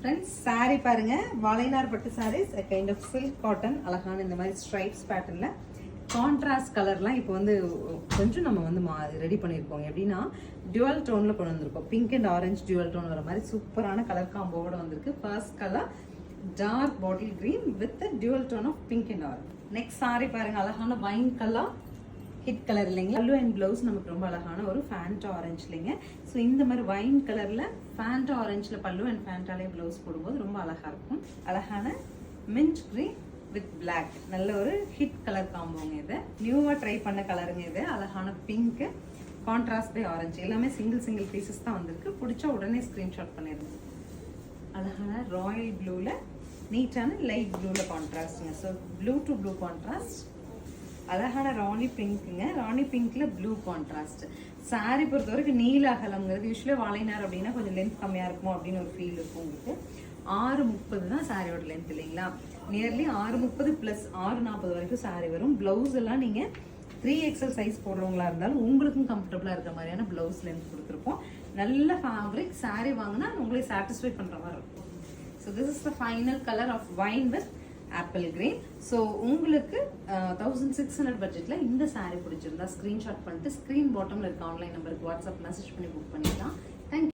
Friends saree பாருங்க வாழைநார் பட்டு sarees a kind of silk cotton அழகான இந்த மாதிரி ஸ்ட்ரைப்ஸ் பேட்டர்ன்ல கான்ட்ராஸ்ட் கலர்லாம் இப்போ வந்து கொஞ்சம் நம்ம வந்து ரெடி பண்ணியிருக்கோம். எப்படின்னா டுவல் டோன்ல கொண்டு வந்திருக்கோம். Pink and orange dual tone வர மாதிரி சூப்பரான கலர் காம்போவோட வந்திருக்கு. First colour dark bottle green with dual tone of pink and orange. Next saree பாருங்க அழகான வைன் கலர் ஹிட் கலர் இல்லைங்களா. பல்லு அண்ட் ப்ளவுஸ் நமக்கு ரொம்ப அழகான ஒரு ஃபேண்டா ஆரஞ்சு இல்லைங்க. ஸோ இந்த மாதிரி வைன் கலர்ல ஃபேண்டா ஆரஞ்சில் பல்லு அண்ட் ஃபேண்டாலே ப்ளவுஸ் போடும்போது ரொம்ப அழகா இருக்கும். அழகான மின்ட் கிரீன் வித் பிளாக் நல்ல ஒரு ஹிட் கலர் காம்போங்க. இது நியூவா ட்ரை பண்ண கலருங்க. இது அழகான பிங்க் கான்ட்ராஸ்ட் பை ஆரஞ்சு எல்லாமே சிங்கிள் பீசஸ் தான் வந்திருக்கு. பிடிச்சா உடனே ஸ்கிரீன்ஷாட் பண்ணிடுங்க. அழகான ராயல் ப்ளூல நீட்டான லைட் ப்ளூல கான்ட்ராஸ்ட்ங்க. So blue to blue contrast. அழகான ராணி பிங்க்குங்க. ராணி பிங்க்ல ப்ளூ கான்ட்ராஸ்ட். சாரி பொறுத்த வரைக்கும் நீல அகலம்ங்கிறது யூஸ்வலி வாழைநார் அப்படின்னா கொஞ்சம் லென்த் கம்மியா இருக்குமோ அப்படின்னு ஒரு ஃபீல் இருக்கும் உங்களுக்கு. 6:30 தான் சாரியோட லென்த் இல்லைங்களா. நியர்லி 6:30 பிளஸ் 6:40 வரைக்கும் சாரி வரும். பிளவுஸ் எல்லாம் நீங்க 3XL சைஸ் போடுறவங்களா இருந்தாலும் உங்களுக்கும் கம்ஃபர்டபுளா இருக்கிற மாதிரியான பிளவுஸ் லென்த் கொடுத்துருப்போம். நல்ல ஃபேப்ரிக் சாரி வாங்கினா உங்களை சாட்டிஸ்ஃபை பண்ற மாதிரி இருக்கும். So this is the final colour of wine with apple green. So உங்களுக்கு 1600 பட்ஜெட்ல இந்த சாரீ பிடிச்சிருந்தா ஸ்கிரீன்ஷாட் பண்ணிட்டு ஸ்க்ரீன் பாட்டம்ல இருக்க ஆன்லைன் நம்பருக்கு வாட்ஸ்அப் மெசேஜ் பண்ணி புக் பண்ணிக்கலாம். தேங்க்யூ.